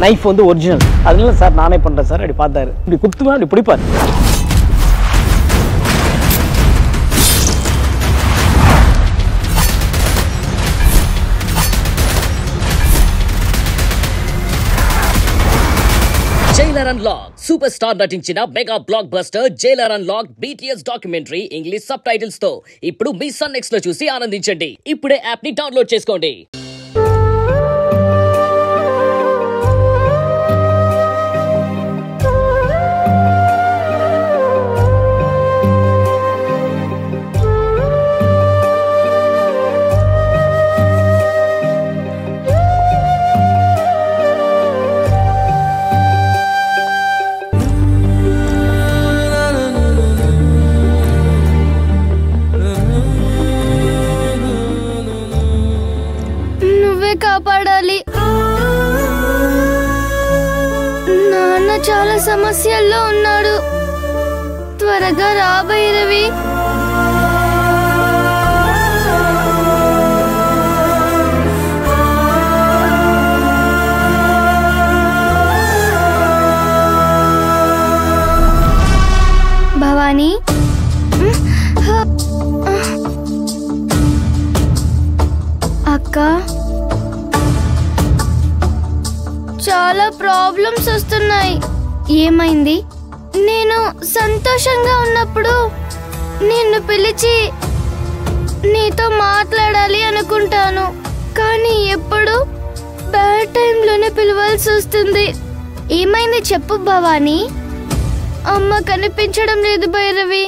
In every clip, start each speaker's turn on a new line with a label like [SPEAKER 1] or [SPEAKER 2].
[SPEAKER 1] Knife வந்து original. அதனால sir நானே பண்ணுறேன் சார். அப்படி பார்த்தாரு, இப்படி குத்துவேன், அப்படி பிடிப்பார்.
[SPEAKER 2] జైలర్ అన్లాక్ సూపర్ స్టార్ నటించిన mega block buster Jailer unlock BTS documentary English sub titles తో ఇప్పుడు మీ సన్ నెక్స్ట్ లో చూసి ఆనందించండి. ఇప్పుడే యాప్ ని డౌన్లోడ్ చేసుకోండి.
[SPEAKER 3] కాపాడాలి. నాన్న చాలా సమస్యల్లో ఉన్నాడు. త్వరగా రా భైరవి. భవానీ, అక్క, చాలా ప్రాబ్లమ్స్ వస్తున్నాయి. ఏమైంది? నేను సంతోషంగా ఉన్నప్పుడు నిన్ను పిలిచి నీతో మాట్లాడాలి అనుకుంటాను, కానీ ఎప్పుడు బ్యాడ్ టైంలోనే పిలవాల్సి వస్తుంది. ఏమైంది చెప్పు భవానీ. అమ్మ కనిపించడం లేదు భైరవి.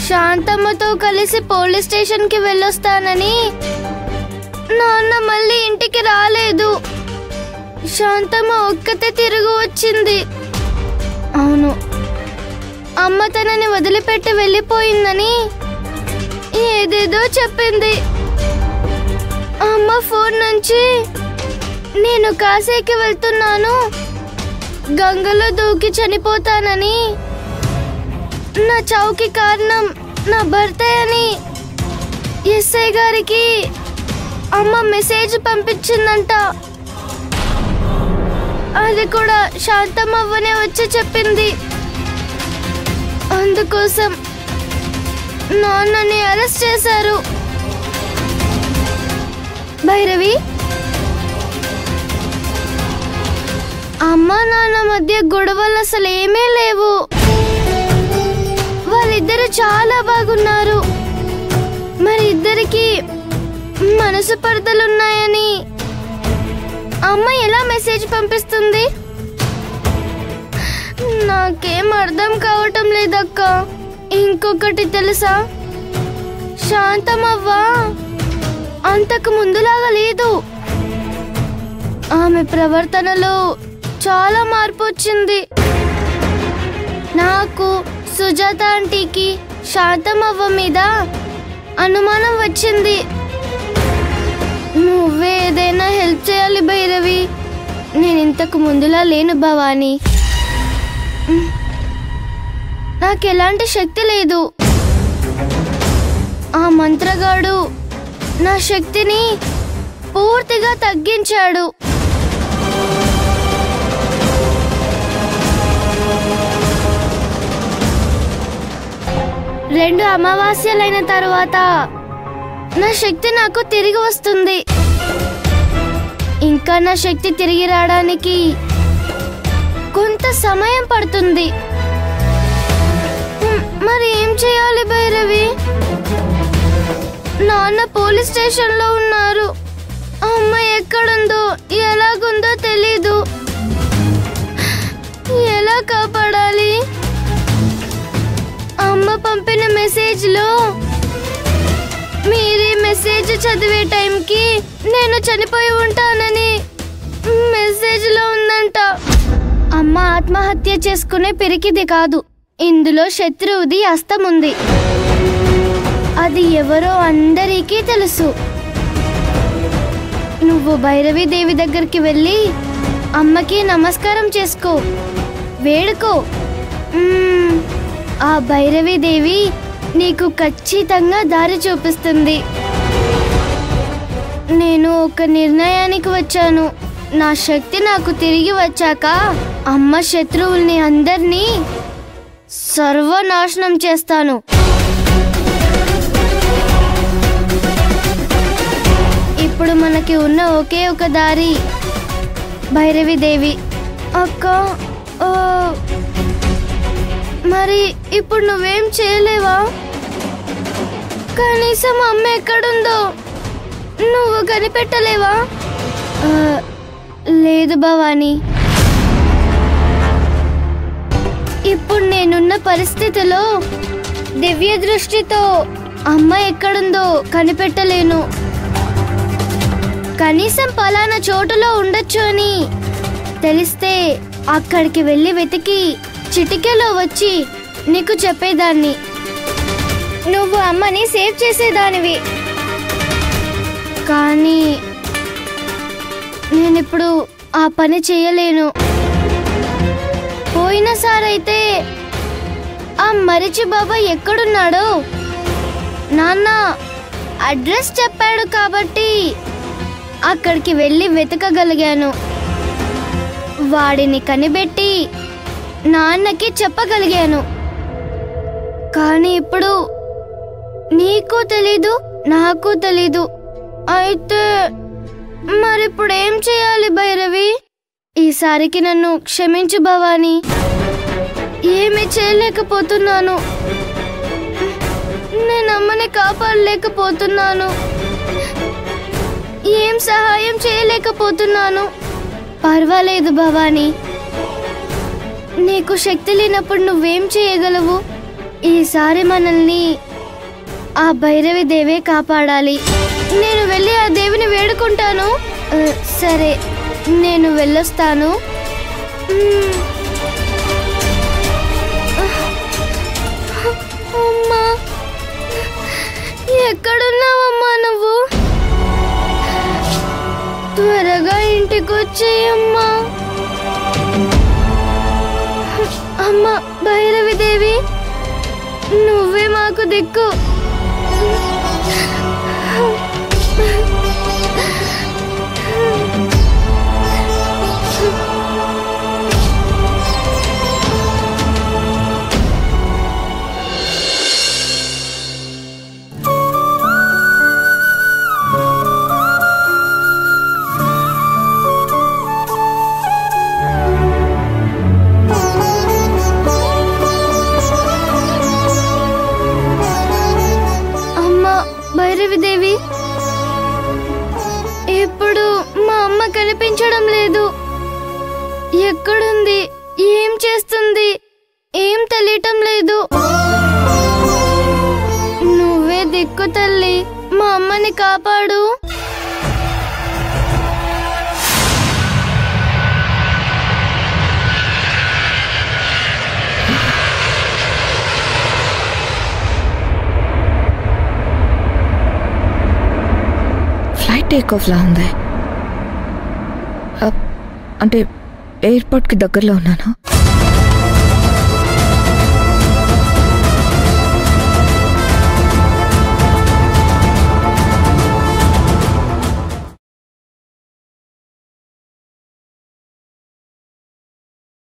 [SPEAKER 3] శాంతమ్మతో కలిసి పోలీస్ స్టేషన్కి వెళ్ళొస్తానని నాన్న మళ్ళీ ఇంటికి రాలేదు. శాంతమ్మ ఒక్కతే తిరిగి వచ్చింది. అవును, అమ్మ తనని వదిలిపెట్టి వెళ్ళిపోయిందని ఏదేదో చెప్పింది. అమ్మ ఫోన్ నుంచి నేను కాశీకి వెళ్తున్నాను, గంగలో దూకి చనిపోతానని, నా చావుకి కారణం నా భర్తే అని ఎస్ఐ గారికి అమ్మ మెసేజ్ పంపించిందంట. అది కూడా శాంతమ్మవ్వనే వచ్చి చెప్పింది. అందుకోసం నాన్నని అరెస్ట్ చేశారు. భైరవి, అమ్మ నాన్న మధ్య గొడవలు అసలు ఏమీ లేవు. వాళ్ళిద్దరు చాలా బాగున్నారు. మరి ఇద్దరికి మనసు పరదలున్నాయని అమ్మ ఎలా మెసేజ్ పంపిస్తుంది? నాకేం అర్థం కావటం లేదక్క. ఇంకొకటి తెలుసా, శాంతమవ్వ అంతకు ముందులాగా లేదు. ఆమె ప్రవర్తనలో చాలా మార్పు వచ్చింది. నాకు, సుజాత ఆంటీకి శాంతమవ్వ మీద అనుమానం వచ్చింది. నువ్వే ఏదైనా హెల్ప్ చేయాలి భైరవి. నేను ఇంతకు ముందులా లేను భవానీ. నాకు ఎలాంటి శక్తి లేదు. ఆ మంత్రగాడు నా శక్తిని పూర్తిగా తగ్గించాడు. రెండు అమావాస్యలైన తర్వాత నా శక్తి నాకు తిరిగి వస్తుంది. ఇంకా నా శక్తి తిరిగి రావడానికి కొంత సమయం పడుతుంది. మరి ఏం చేయాలి భైరవి? నాన్న పోలీస్ స్టేషన్లో ఉన్నారు. అమ్మ ఎక్కడుందో ఎలాగుందో తెలీదు. ఎలా కాపాడాలి? అమ్మ పంపిన మెసేజ్లో మీరే మెసేజ్ చదివే టైంకి నేను చనిపోయి ఉంటానని మెసేజ్లో ఉందంట. అమ్మ ఆత్మహత్య చేసుకునే పిరికిది కాదు. ఇందులో శత్రువుది హస్తం ఉంది. అది ఎవరో అందరికీ తెలుసు. నువ్వు భైరవి దేవి దగ్గరికి వెళ్ళి అమ్మకి నమస్కారం చేసుకో, వేడుకో. ఆ భైరవి దేవి నీకు ఖచ్చితంగా దారి చూపిస్తుంది. నేను ఒక నిర్ణయానికి వచ్చాను. నా శక్తి నాకు తిరిగి వచ్చాక అమ్మ శత్రువుల్ని అందరినీ సర్వనాశనం చేస్తాను. ఇప్పుడు మనకి ఉన్న ఒకే ఒక దారి భైరవి దేవి. అక్క, మరి ఇప్పుడు నువ్వేం చేయలేవా? కనీసం అమ్మ ఎక్కడుందో నువ్వు కనిపెట్టలేవా? లేదు భవానీ, ఇప్పుడు నేనున్న పరిస్థితిలో దివ్య దృష్టితో అమ్మ ఎక్కడుందో కనిపెట్టలేను. కనీసం పలానా చోటులో ఉండొచ్చు అని తెలిస్తే అక్కడికి వెళ్ళి వెతికి చిటికెలో వచ్చి నీకు చెప్పేదాన్ని. నువ్వు అమ్మని సేవ్ చేసేదానివి. కానీ నేనిప్పుడు ఆ పని చేయలేను. పోయినసారైతే ఆ మరిచి బాబా ఎక్కడున్నాడో నాన్న అడ్రస్ చెప్పాడు కాబట్టి అక్కడికి వెళ్ళి వెతకగలిగాను. వాడిని కనిపెట్టి నాన్నకి చెప్పగలిగాను. కానీ ఇప్పుడు నీకు తెలీదు, నాకు తెలీదు. అయితే మరిప్పుడు ఏం చేయాలి భైరవి? ఈసారికి నన్ను క్షమించు భవానీ. ఏమీ చేయలేకపోతున్నాను. నేను అమ్మని కాపాడలేకపోతున్నాను. ఏం సహాయం చేయలేకపోతున్నాను. పర్వాలేదు భవానీ, నీకు శక్తి లేనప్పుడు నువ్వేం చేయగలవు? ఈసారి మనల్ని ఆ భైరవి దేవే కాపాడాలి. నేను వెళ్ళి ఆ దేవిని వేడుకుంటాను. సరే, నేను వెళ్ళొస్తాను. అమ్మా, ఎక్కడున్నావమ్మా నువ్వు? త్వరగా ఇంటికి వచ్చేయమ్మా. అమ్మా భైరవి దేవి, నువ్వే మాకు దిక్కు. భైరవిదేవి, ఇప్పుడు మా అమ్మ కనిపించడం లేదు. ఎక్కడుంది? ఏం చేస్తుంది? ఏం తెలియటం లేదు. నువ్వే దిక్కు తల్లి, మా అమ్మని కాపాడు.
[SPEAKER 4] టేక్ ఆఫ్ లా ఉంది. అంటే ఎయిర్పోర్ట్కి దగ్గరలో ఉన్నాను.